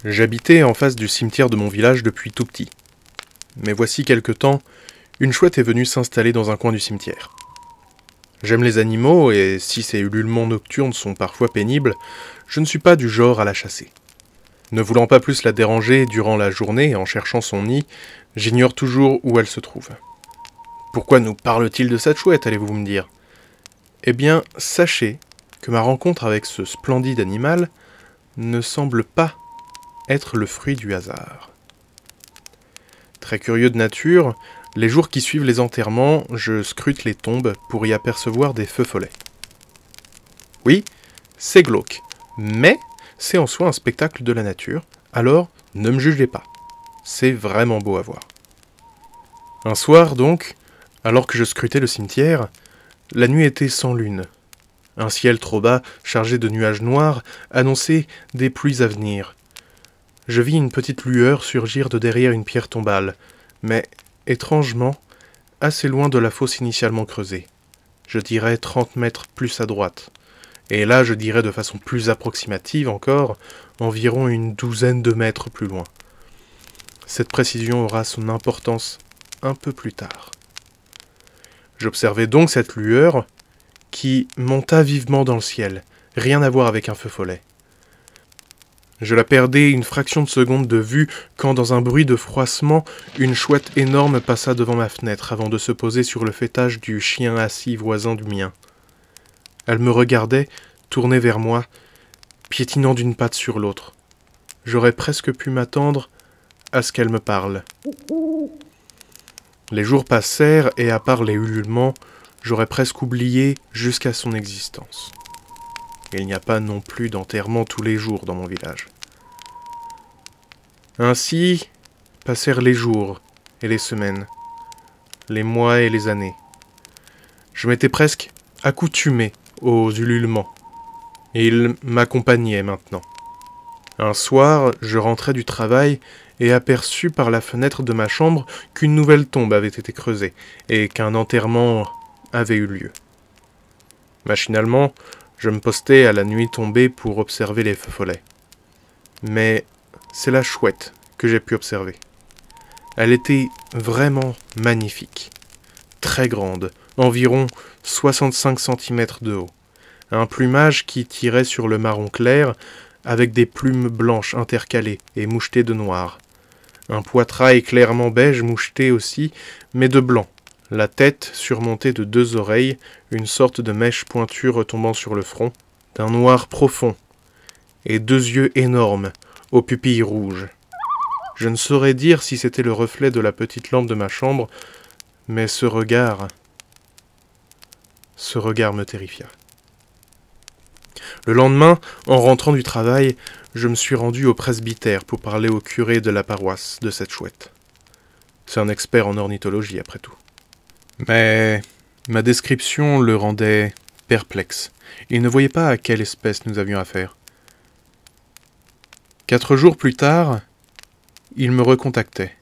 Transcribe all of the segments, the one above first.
J'habitais en face du cimetière de mon village depuis tout petit. Mais voici quelque temps, une chouette est venue s'installer dans un coin du cimetière. J'aime les animaux et si ces ululements nocturnes sont parfois pénibles, je ne suis pas du genre à la chasser. Ne voulant pas plus la déranger durant la journée en cherchant son nid, j'ignore toujours où elle se trouve. Pourquoi nous parle-t-il de cette chouette, allez-vous me dire? Eh bien, sachez que ma rencontre avec ce splendide animal ne semble pas être le fruit du hasard. Très curieux de nature, les jours qui suivent les enterrements, je scrute les tombes pour y apercevoir des feux follets. Oui, c'est glauque, mais c'est en soi un spectacle de la nature, alors ne me jugez pas. C'est vraiment beau à voir. Un soir donc, alors que je scrutais le cimetière, la nuit était sans lune. Un ciel trop bas, chargé de nuages noirs, annonçait des pluies à venir. Je vis une petite lueur surgir de derrière une pierre tombale, mais, étrangement, assez loin de la fosse initialement creusée. Je dirais 30 mètres plus à droite. Et là, je dirais de façon plus approximative encore, environ une douzaine de mètres plus loin. Cette précision aura son importance un peu plus tard. J'observais donc cette lueur qui monta vivement dans le ciel, rien à voir avec un feu follet. Je la perdais une fraction de seconde de vue quand, dans un bruit de froissement, une chouette énorme passa devant ma fenêtre avant de se poser sur le fêtage du chien assis voisin du mien. Elle me regardait, tournée vers moi, piétinant d'une patte sur l'autre. J'aurais presque pu m'attendre à ce qu'elle me parle. Les jours passèrent et, à part les ululements, j'aurais presque oublié jusqu'à son existence. Il n'y a pas non plus d'enterrement tous les jours dans mon village. Ainsi passèrent les jours et les semaines, les mois et les années. Je m'étais presque accoutumé aux ululements, et ils m'accompagnaient maintenant. Un soir, je rentrais du travail et aperçus par la fenêtre de ma chambre qu'une nouvelle tombe avait été creusée et qu'un enterrement avait eu lieu. Machinalement, je me postais à la nuit tombée pour observer les feux follets. Mais c'est la chouette que j'ai pu observer. Elle était vraiment magnifique. Très grande, environ 65 cm de haut. Un plumage qui tirait sur le marron clair, avec des plumes blanches intercalées et mouchetées de noir. Un poitrail clairement beige moucheté aussi, mais de blanc. La tête surmontée de 2 oreilles, une sorte de mèche pointue retombant sur le front, d'un noir profond, et 2 yeux énormes, aux pupilles rouges. Je ne saurais dire si c'était le reflet de la petite lampe de ma chambre, mais ce regard me terrifia. Le lendemain, en rentrant du travail, je me suis rendu au presbytère pour parler au curé de la paroisse de cette chouette. C'est un expert en ornithologie, après tout. Mais ma description le rendait perplexe. Il ne voyait pas à quelle espèce nous avions affaire. 4 jours plus tard, il me recontactait.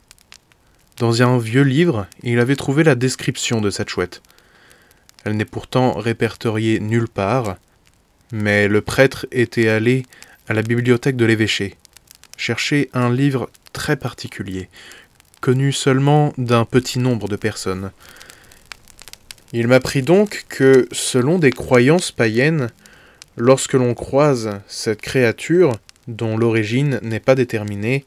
Dans un vieux livre, il avait trouvé la description de cette chouette. Elle n'est pourtant répertoriée nulle part, mais le prêtre était allé à la bibliothèque de l'évêché, chercher un livre très particulier, connu seulement d'un petit nombre de personnes. Il m'apprit donc que, selon des croyances païennes, lorsque l'on croise cette créature, dont l'origine n'est pas déterminée,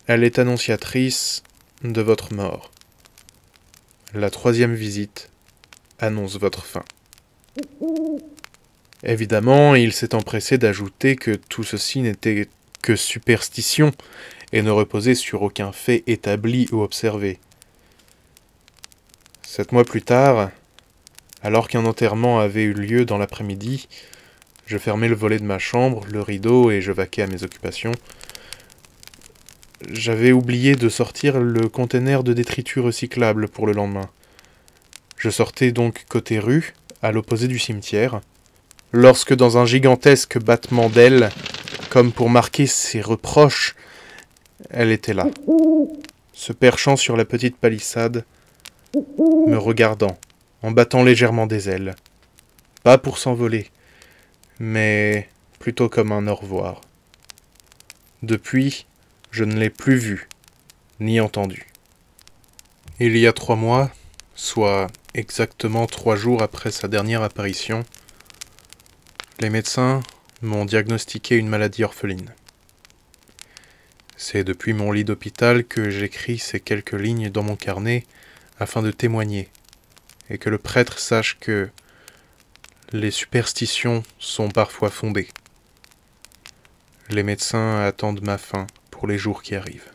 elle est annonciatrice de votre mort. La 3e visite annonce votre fin. Évidemment, il s'est empressé d'ajouter que tout ceci n'était que superstition et ne reposait sur aucun fait établi ou observé. 7 mois plus tard, alors qu'un enterrement avait eu lieu dans l'après-midi, je fermais le volet de ma chambre, le rideau, et je vaquais à mes occupations. J'avais oublié de sortir le conteneur de détritus recyclables pour le lendemain. Je sortais donc côté rue, à l'opposé du cimetière, lorsque dans un gigantesque battement d'ailes, comme pour marquer ses reproches, elle était là, se perchant sur la petite palissade, me regardant, en battant légèrement des ailes. Pas pour s'envoler, mais plutôt comme un au revoir. Depuis, je ne l'ai plus vu, ni entendu. Il y a 3 mois, soit exactement 3 jours après sa dernière apparition, les médecins m'ont diagnostiqué une maladie orpheline. C'est depuis mon lit d'hôpital que j'écris ces quelques lignes dans mon carnet afin de témoigner, et que le prêtre sache que les superstitions sont parfois fondées. Les médecins attendent ma fin pour les jours qui arrivent.